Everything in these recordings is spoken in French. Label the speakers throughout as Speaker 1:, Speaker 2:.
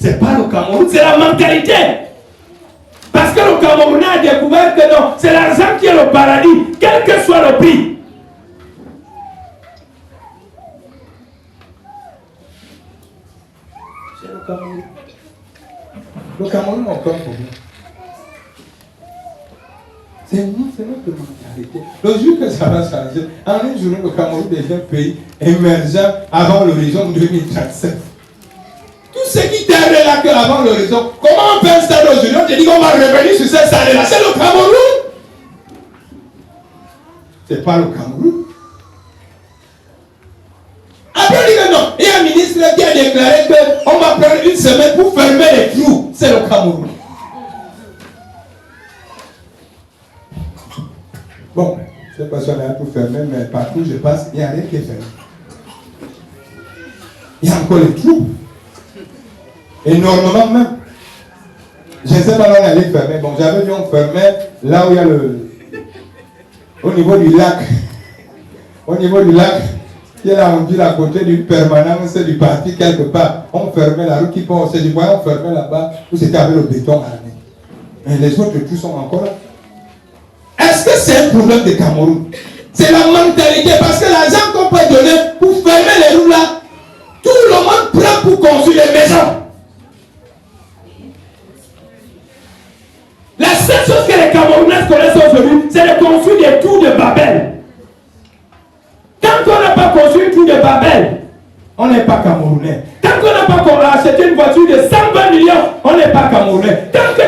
Speaker 1: C'est pas le Cameroun, c'est la mentalité. Parce que le Camerounais a découvert que non, c'est l'argent qui est le paradis, quel que soit le prix. C'est le Cameroun. Le Cameroun n'a aucun problème. C'est notre mentalité. Le jour que ça va changer, en une journée, le Cameroun devient un pays émergent avant l'horizon 2037. Tout ce qui t'aide là qu'avant l'horizon, comment on peut installer aujourd'hui? On te dit qu'on va revenir sur cette année-là. C'est le Cameroun. C'est pas le Cameroun. Après, on dit que non. Il y a un ministre qui a déclaré qu'on va prendre une semaine pour fermer les trous. C'est le Cameroun. Bon, je ne sais pas si on a tout fermé, mais partout où je passe, il n'y a rien qui est fermé. Il y a encore les trous. Énormément même. Je ne sais pas où on allait fermer. Bon, j'avais vu on fermait là où il y a au niveau du lac. Au niveau du lac, il y a la ville à côté d'une permanence du parti quelque part. On fermait la rue qui part au du bois, on fermait là-bas où c'était avec le béton à la main. Mais les autres trous sont encore là. Est-ce que c'est un problème de Cameroun? C'est la mentalité, parce que l'argent qu'on peut donner pour fermer les rues là, tout le monde prend pour construire des maisons. La seule chose que les Camerounais connaissent aujourd'hui, c'est de construire des tours de Babel. Tant qu'on n'a pas construit une tour de Babel, on n'est pas Camerounais. Tant qu'on n'a pas acheté une voiture de 120 millions, on n'est pas Camerounais. Tant que.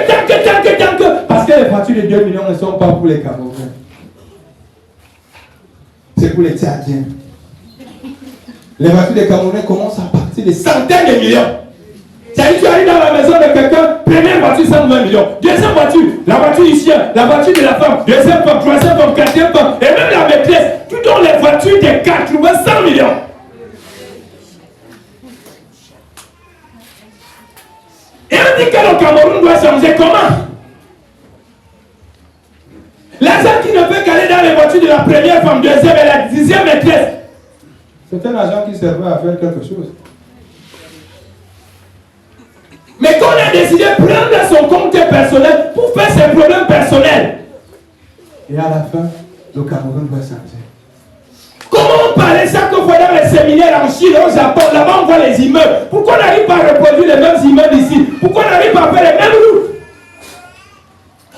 Speaker 1: Parce que les voitures de 2 millions ne sont pas pour les Camerounais. C'est pour les Tchadiens. Les voitures des Camerounais commencent à partir de centaines de millions. C'est-à-dire, tu arrives dans la maison de quelqu'un, première voiture 120 millions, deuxième voiture, la voiture du chien, la voiture de la femme, deuxième femme, troisième femme, quatrième femme, et même la maîtresse, tout dans les voitures des 100 millions. Et on dit que le Cameroun doit changer comment? L'argent qui ne peut qu'aller dans les voitures de la première femme, deuxième et la 10e maîtresse, c'est un argent qui servait à faire quelque chose. Mais quand on a décidé de prendre son compte personnel pour faire ses problèmes personnels, et à la fin, le Cameroun doit changer. Comment on parlait chaque fois dans les séminaires en Chine, au Japon, là-bas on voit les immeubles. Pourquoi on n'arrive pas à reproduire les mêmes immeubles ici? Pourquoi on n'arrive pas à faire les mêmes routes?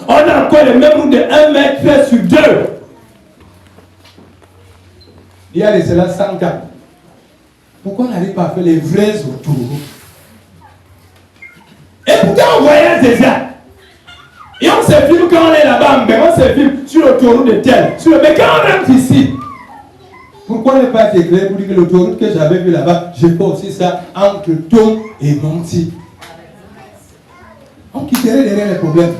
Speaker 1: On a encore les mêmes routes de 1 mètre sur 2. Il y a de cela 100 ans. Pourquoi on n'arrive pas à faire les vraies autoroutes? Et pourtant on voyage déjà. Et on se filme quand on est là-bas, mais on se filme sur l'autoroute de tel. Mais quand on rentre ici, pourquoi ne pas être éclairé pour dire que l'autoroute que j'avais vu là-bas, je fais aussi ça entre Tom et Monty. On quitterait derrière les problèmes.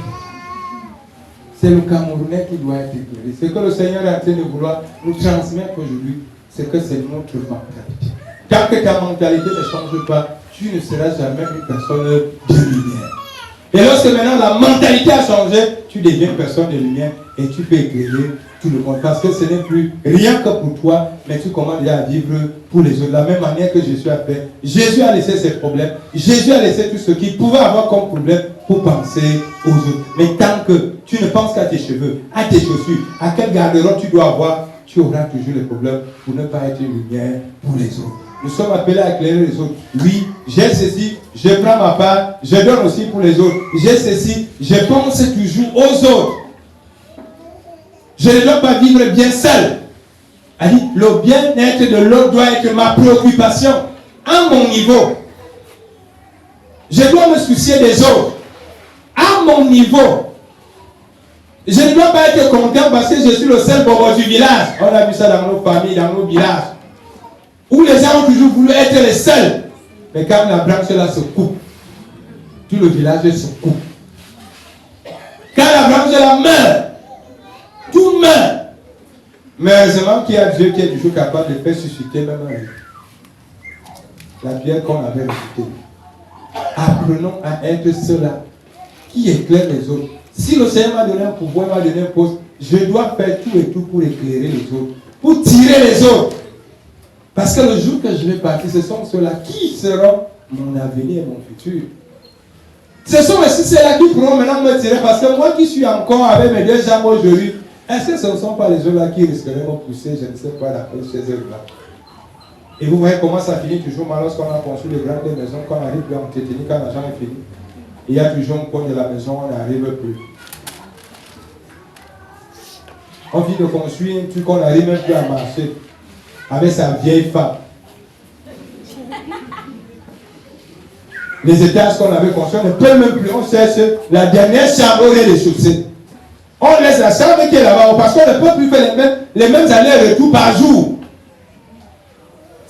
Speaker 1: C'est le Camerounais qui doit être éclairé. Ce que le Seigneur est en train de vouloir nous transmettre aujourd'hui, c'est que c'est notre mentalité. Tant que ta mentalité ne change pas, tu ne seras jamais une personne de lumière. Et lorsque maintenant la mentalité a changé, tu deviens une personne de lumière et tu peux éclairer tout le monde. Parce que ce n'est plus rien que pour toi, mais tu commences déjà à vivre pour les autres. De la même manière que Jésus a fait. Jésus a laissé ses problèmes. Jésus a laissé tout ce qu'il pouvait avoir comme problème pour penser aux autres. Mais tant que tu ne penses qu'à tes cheveux, à tes chaussures, à quel garde-robe tu dois avoir, tu auras toujours les problèmes pour ne pas être une lumière pour les autres. Nous sommes appelés à éclairer les autres. Oui, j'ai ceci, je prends ma part, je donne aussi pour les autres. J'ai ceci, je pense toujours aux autres. Je ne dois pas vivre bien seul. Le bien-être de l'autre doit être ma préoccupation à mon niveau. Je dois me soucier des autres à mon niveau. Je ne dois pas être content parce que je suis le seul bobo du village. On a vu ça dans nos familles, dans nos villages. Où les gens ont toujours voulu être les seuls. Mais quand la branche là se coupe, tout le village se coupe. Quand la branche là meurt, tout meurt. Mais heureusement qu'il y a Dieu qui est toujours capable de faire susciter même la pierre qu'on avait rejetée. Apprenons à être ceux-là qui éclairent les autres. Si le Seigneur m'a donné un pouvoir, m'a donné un poste, je dois faire tout et tout pour éclairer les autres, pour tirer les autres. Parce que le jour que je vais partir, ce sont ceux-là qui seront mon avenir et mon futur. Ce sont aussi ceux-là qui pourront maintenant me tirer parce que moi qui suis encore avec mes deux jambes aujourd'hui, est-ce que ce ne sont pas les autres là qui risqueraient de me pousser, je ne sais pas, d'après chez eux là. Et vous voyez comment ça finit toujours mal lorsqu'on a construit les grandes maisons, quand on arrive plus à entretenir, quand l'argent est fini. Il y a toujours un coin de la maison, on n'arrive plus. On vient de construire un truc qu'on n'arrive même plus à marcher avec sa vieille femme. Les étages qu'on avait construits, on ne peut même plus, on cherche la dernière chambre au rez-de-chaussée. On laisse la chambre qui est là-bas parce qu'on ne peut plus faire les mêmes allers-retours par jour.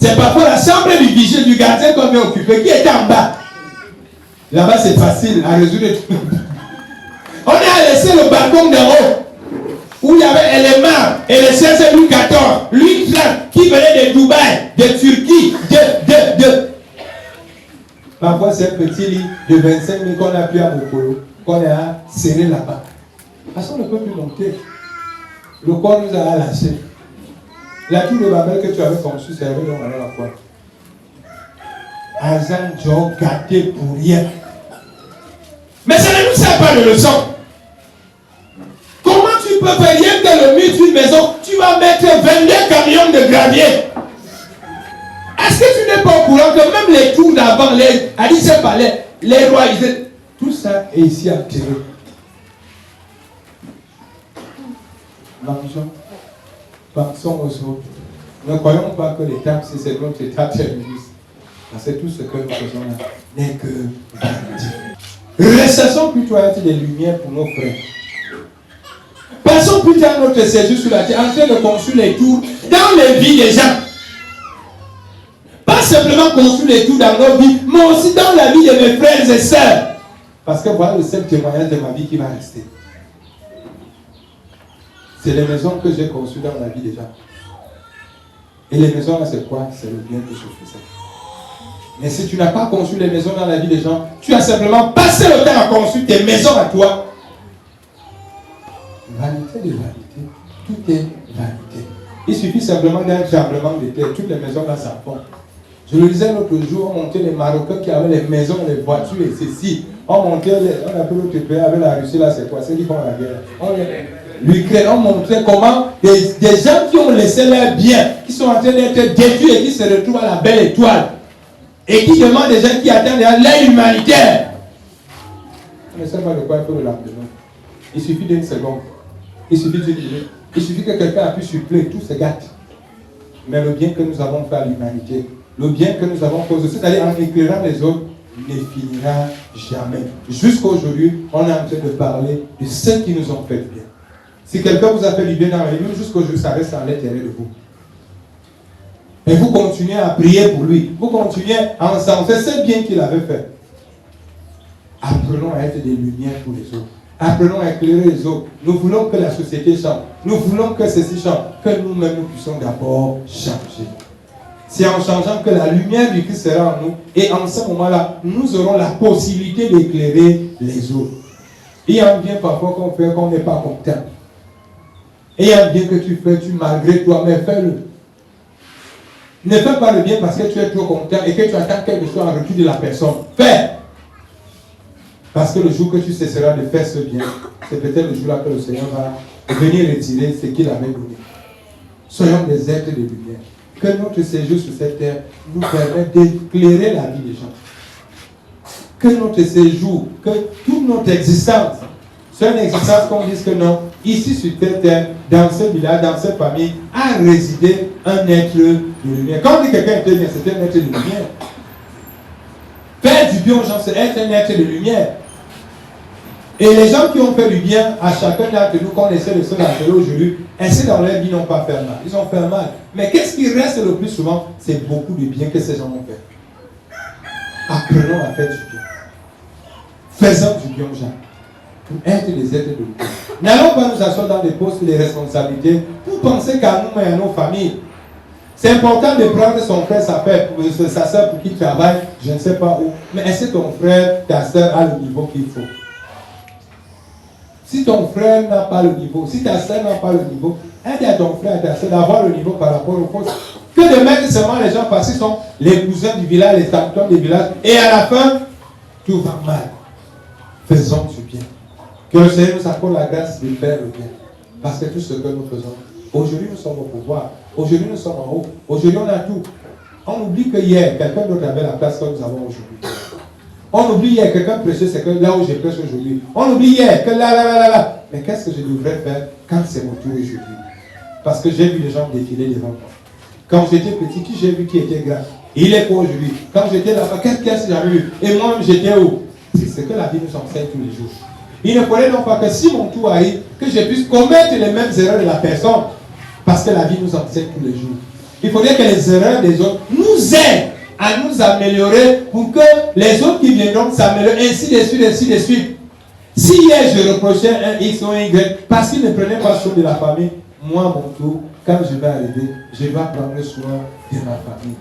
Speaker 1: C'est parfois la chambre du vigile, du gardien qu'on vient occuper, qui est en bas. Là-bas, c'est facile à résoudre tout. On a laissé le balcon d'en haut, où il y avait les mâts et les 16 Louis XIV, Louis XXX, qui venaient de Dubaï, de Turquie, de. Parfois, c'est un petit lit de 25 000 qu'on a pris à Mokolo, qu'on a serré là-bas. Parce qu'on ne peut plus monter. Le corps nous a lâchés. La tour de Babel que tu avais conçue servait donc à la fois. Azan Joe gâté pour rien. Mais ça ne nous sert pas de leçon. Comment tu peux faire rien que le mur d'une maison, tu vas mettre 22 camions de gravier? Est-ce que tu n'es pas au courant que même les tours d'avant, les Addis Palais, les rois, tout ça est ici enterré? Pensons aux autres. Ne croyons pas que l'État, si c'est notre État terminus. Parce que tout ce que nous faisons là n'est que vanité. Restons plutôt à être des lumières pour nos frères. Passons plutôt à notre séjour sur la terre, en train de construire les tours dans les vies des gens. Pas simplement construire les tours dans nos vies, mais aussi dans la vie de mes frères et sœurs. Parce que voilà le seul témoignage de ma vie qui va rester. C'est les maisons que j'ai conçues dans la vie des gens. Et les maisons là, c'est quoi? C'est le bien que je faisais. Mais si tu n'as pas conçu les maisons dans la vie des gens, tu as simplement passé le temps à construire tes maisons à toi. Vanité de vanité, tout est vanité. Il suffit simplement d'un tremblement de terre, toutes les maisons là s'en font. Je le disais l'autre jour, on montait les Marocains qui avaient les maisons, les voitures et ceci. On montait, on appelait l'autre pays avec la Russie là, c'est quoi? C'est qui font la guerre. L'Ukraine, on montrait comment des gens qui ont laissé leur bien, qui sont en train d'être détruits et qui se retrouvent à la belle étoile. Et qui demandent des gens qui attendent l'aide humanitaire. On ne sait pas de quoi il faut le lendemain. Il suffit d'une seconde. Il suffit d'une minute. Il suffit que quelqu'un appuie sur play, tout se gâte. Mais le bien que nous avons fait à l'humanité, le bien que nous avons causé, c'est-à-dire en éclairant les autres, ne finira jamais. Jusqu'à aujourd'hui, on est en train de parler de ceux qui nous ont fait du bien. Si quelqu'un vous a fait du bien dans la vie, jusqu'à aujourd'hui, ça reste à l'intérieur de vous. Et vous continuez à prier pour lui. Vous continuez à encenser ce bien qu'il avait fait. Apprenons à être des lumières pour les autres. Apprenons à éclairer les autres. Nous voulons que la société change. Nous voulons que ceci change. Que nous-mêmes nous puissions d'abord changer. C'est en changeant que la lumière du Christ sera en nous. Et en ce moment-là, nous aurons la possibilité d'éclairer les autres. Il y a un bien parfois qu'on fait qu'on n'est pas content. Et il y a un bien que tu fais, malgré toi, mais fais-le. Ne fais pas le bien parce que tu es trop content et que tu attends quelque chose en retour de la personne. Fais! Parce que le jour que tu cesseras de faire ce bien, c'est peut-être le jour-là que le Seigneur va venir retirer ce qu'il avait donné. Soyons des êtres de lumière. Que notre séjour sur cette terre nous permette d'éclairer la vie des gens. Que notre séjour, que toute notre existence, soit une existence qu'on dise que non, ici sur cette terre, dans ce village, dans cette famille, a résidé un être de lumière. Quand on dit quelqu'un est bien, c'est un être de lumière. Faire du bien aux gens, c'est être un être de lumière. Et les gens qui ont fait du bien à chacun d'entre nous, qu'on essaie de se rappeler aujourd'hui, ainsi dans leur vie n'ont pas fait mal. Ils ont fait mal. Mais qu'est-ce qui reste le plus souvent? C'est beaucoup de bien que ces gens ont fait. Apprenons à faire du bien. Faisons du bien aux gens. Pour être des êtres de lumière. N'allons pas nous asseoir dans des postes de responsabilité pour penser qu'à nous et à nos familles. C'est important de prendre son frère, sa soeur pour qu'il travaille, je ne sais pas où. Mais est-ce que ton frère, ta soeur a le niveau qu'il faut? Si ton frère n'a pas le niveau, si ta soeur n'a pas le niveau, aide à ton frère et ta soeur d'avoir le niveau par rapport au poste. Que de mettre seulement les gens parce qu'ils sont les cousins du village, les tampons du village, et à la fin, tout va mal. faisons du bien. Que le Seigneur nous accorde la grâce de faire le bien. Parce que tout ce que nous faisons, aujourd'hui nous sommes au pouvoir, aujourd'hui nous sommes en haut, aujourd'hui on a tout. On oublie que hier, quelqu'un d'autre avait la place que nous avons aujourd'hui. On oublie hier, quelqu'un prêchait, c'est que là où je prêche aujourd'hui. On oublie hier, que là. Mais qu'est-ce que je devrais faire quand c'est mon tour aujourd'hui? Parce que j'ai vu les gens défiler devant moi. Quand j'étais petit, qui j'ai vu qui était grand? Il est quoi aujourd'hui? Quand j'étais là-bas, qu'est-ce que j'avais vu? Et moi-même, j'étais où? C'est ce que la vie nous enseigne tous les jours. Il ne fallait donc pas que si mon tour arrive, que je puisse commettre les mêmes erreurs de la personne. Parce que la vie nous enseigne tous les jours. Il faudrait que les erreurs des autres nous aident à nous améliorer pour que les autres qui viendront s'améliorent, ainsi de suite, ainsi de suite. Si hier je reprochais un X ou un Y parce qu'il ne prenait pas soin de la famille, moi, mon tour, quand je vais arriver, je dois prendre soin de ma famille.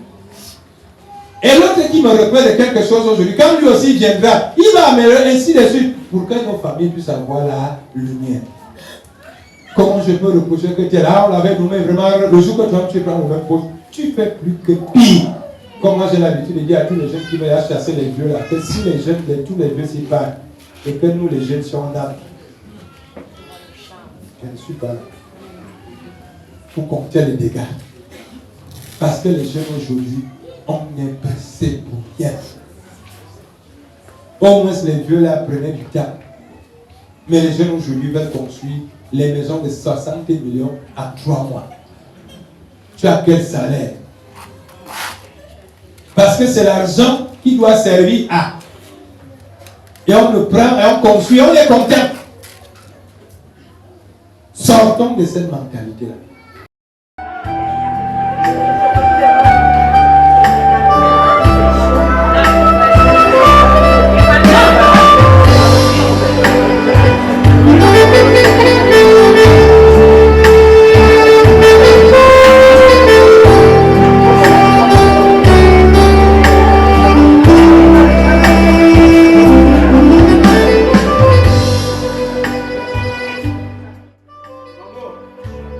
Speaker 1: Et l'autre qui me reproche de quelque chose aujourd'hui, quand lui aussi viendra, il va améliorer ainsi de suite pour que nos familles puissent avoir la lumière. Comment je peux reprocher que tu es là, on l'avait nommé vraiment, le jour que toi tu prends le même poste, tu fais plus que pire. Comme moi j'ai l'habitude de dire à tous les jeunes qui veulent chasser les vieux là, que si les jeunes, tous les vieux s'y partent, et que nous les jeunes sommes là, je ne suis pas là pour compter les dégâts. Parce que les jeunes aujourd'hui, on est pressé pour rien. Au moins les vieux là prenaient du temps. Mais les jeunes aujourd'hui veulent construire les maisons de 60 millions à 3 mois. Tu as quel salaire? Parce que c'est l'argent qui doit servir à. Et on le prend et on construit, on est content. Sortons de cette mentalité-là.